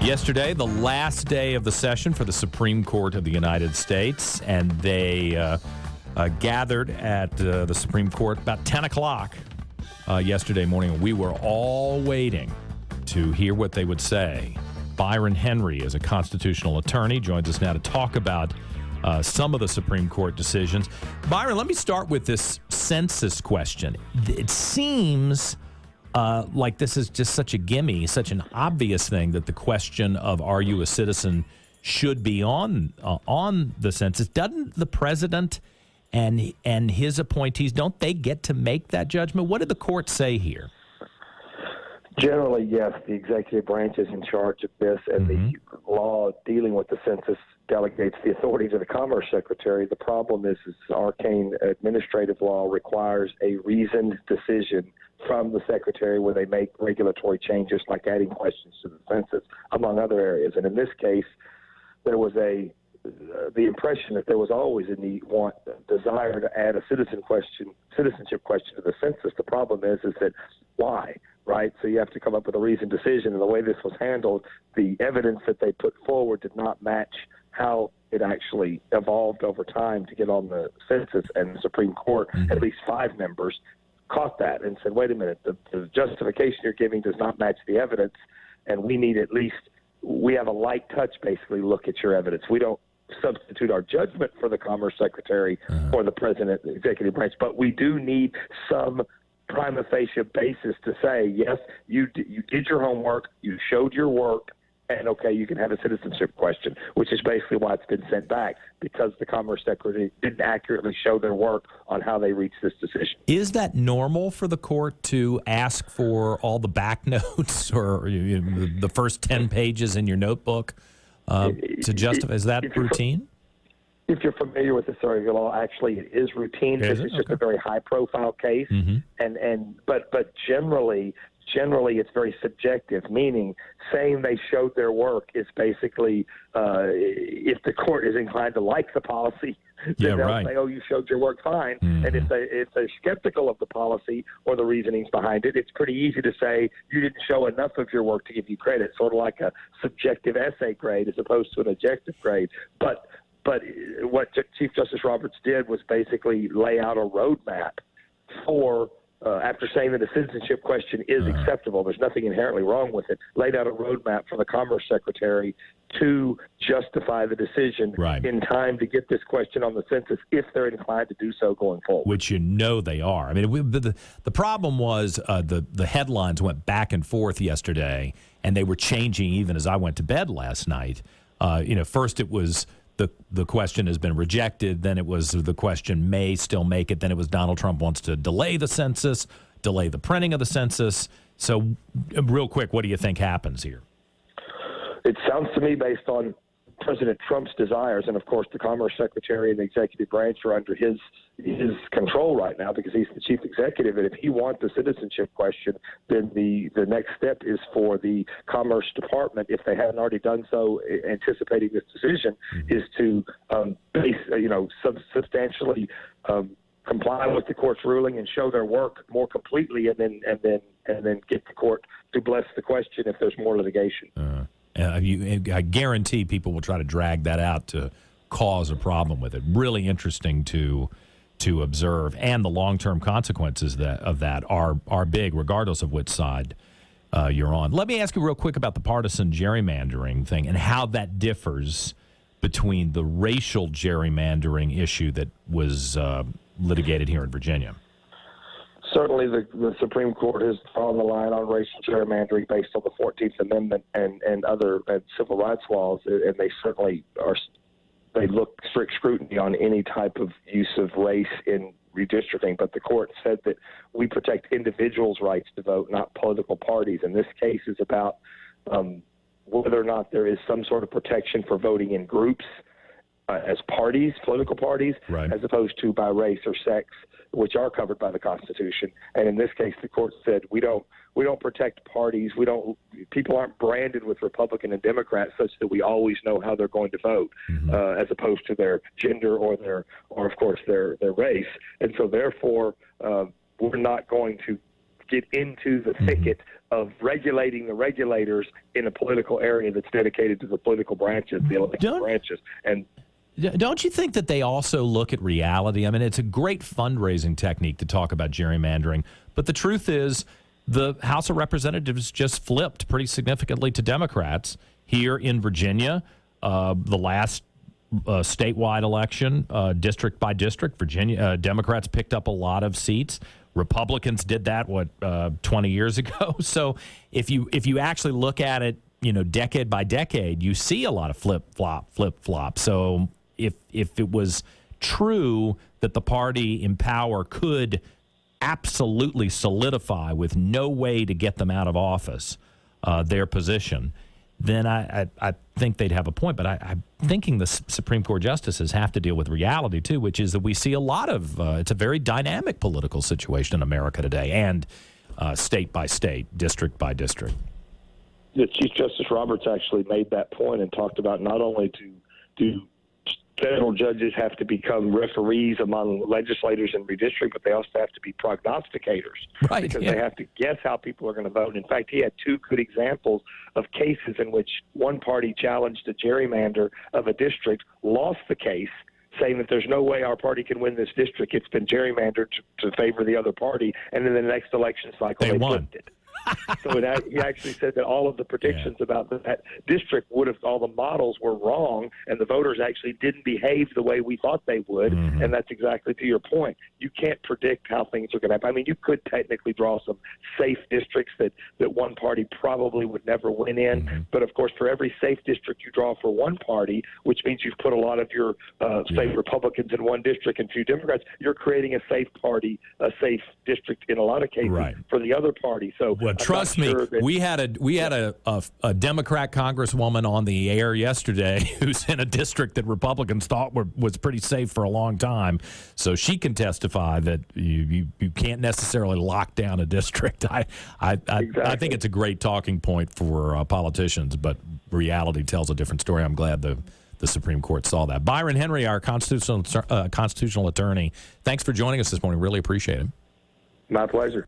Yesterday, the last day of the session for the Supreme Court of the United States, and they gathered at the Supreme Court about 10 o'clock yesterday morning. We were all waiting to hear what they would say. Byron Henry is a constitutional attorney, joins us now to talk about some of the Supreme Court decisions. Byron, let me start with this census question. It seems like this is just such a gimme, such an obvious thing that the question of are you a citizen should be on the census. Doesn't the president and his appointees, don't they get to make that judgment? What did the court say here? Generally, yes, the executive branch is in charge of this, and the law dealing with the census delegates the authority to the Commerce Secretary. The problem is arcane administrative law requires a reasoned decision from the Secretary where they make regulatory changes like adding questions to the census, among other areas. And in this case, there was the impression that there was always a desire to add a citizenship question to the census. The problem is that why? Right? So you have to come up with a reasoned decision. And the way this was handled, the evidence that they put forward did not match how it actually evolved over time to get on the census. And the Supreme Court, at least 5 members, caught that and said, wait a minute, the justification you're giving does not match the evidence, and we have a light touch, basically, look at your evidence. We don't substitute our judgment for the Commerce Secretary or the President, the executive branch, but we do need some prima facie basis to say, yes, you did your homework, you showed your work, and okay, you can have a citizenship question, which is basically why it's been sent back, because the Commerce Secretary didn't accurately show their work on how they reached this decision. Is that normal for the court to ask for all the back notes or the first 10 pages in your notebook to justify? Is that routine? If you're familiar with this area of law, actually it is routine because it's just a very high-profile case, but generally it's very subjective, meaning saying they showed their work is basically, if the court is inclined to like the policy, then they'll say, oh, you showed your work, fine. And if they're skeptical of the policy or the reasonings behind it, it's pretty easy to say you didn't show enough of your work to give you credit, sort of like a subjective essay grade as opposed to an objective grade. But what Chief Justice Roberts did was basically lay out a roadmap for, after saying that the citizenship question is acceptable, there's nothing inherently wrong with it, laid out a roadmap for the Commerce Secretary to justify the decision in time to get this question on the census if they're inclined to do so going forward. Which they are. I mean, the problem was the headlines went back and forth yesterday, and they were changing even as I went to bed last night. First it was the question has been rejected. Then it was the question may still make it. Then it was Donald Trump wants to delay the census, delay the printing of the census. So real quick, what do you think happens here? It sounds to me, based on President Trump's desires, and of course the Commerce Secretary and the executive branch are under his control right now because he's the chief executive, and if he wants the citizenship question, then the next step is for the Commerce Department, if they haven't already done so anticipating this decision, is to substantially comply with the court's ruling and show their work more completely, and then get the court to bless the question if there's more litigation. I guarantee people will try to drag that out to cause a problem with it. Really interesting to observe, and the long-term consequences of that are big, regardless of which side you're on. Let me ask you real quick about the partisan gerrymandering thing and how that differs between the racial gerrymandering issue that was litigated here in Virginia. Certainly, the Supreme Court has drawn the line on racial gerrymandering based on the 14th Amendment and other civil rights laws, and they certainly they look strict scrutiny on any type of use of race in redistricting. But the court said that we protect individuals' rights to vote, not political parties. And this case is about whether or not there is some sort of protection for voting in groups as parties, political parties, as opposed to by race or sex, which are covered by the Constitution. And in this case, the court said we don't protect parties. People aren't branded with Republican and Democrat such that we always know how they're going to vote, as opposed to their gender or of course their race. And so therefore, we're not going to get into the thicket of regulating the regulators in a political area that's dedicated to the political branches, the elected branches. And don't you think that they also look at reality? I mean, it's a great fundraising technique to talk about gerrymandering, but the truth is the House of Representatives just flipped pretty significantly to Democrats here in Virginia. The last statewide election, district by district, Virginia Democrats picked up a lot of seats. Republicans did that 20 years ago. So if you actually look at it, decade by decade, you see a lot of flip flop. So if it was true that the party in power could absolutely solidify with no way to get them out of office their position, then I think they'd have a point. But I'm thinking the Supreme Court justices have to deal with reality, too, which is that we see a lot of it's a very dynamic political situation in America today, and state by state, district by district. The Chief Justice Roberts actually made that point and talked about not only do federal judges have to become referees among legislators in redistricting, but they also have to be prognosticators, right? Because they have to guess how people are going to vote. In fact, he had two good examples of cases in which one party challenged a gerrymander of a district, lost the case, saying that there's no way our party can win this district. It's been gerrymandered to favor the other party, and in the next election cycle, they won. flipped it. So he actually said that all of the predictions about that district all the models were wrong, and the voters actually didn't behave the way we thought they would. And that's exactly to your point. You can't predict how things are going to happen. I mean, you could technically draw some safe districts that one party probably would never win in. But, of course, for every safe district you draw for one party, which means you've put a lot of your safe Republicans in one district and few Democrats, you're creating a safe district in a lot of cases for the other party. So trust me, we had a Democrat congresswoman on the air yesterday who's in a district that Republicans thought was pretty safe for a long time. So she can testify that you can't necessarily lock down a district. I think it's a great talking point for politicians, but reality tells a different story. I'm glad the Supreme Court saw that. Byron Henry, our constitutional attorney, thanks for joining us this morning. Really appreciate it. My pleasure.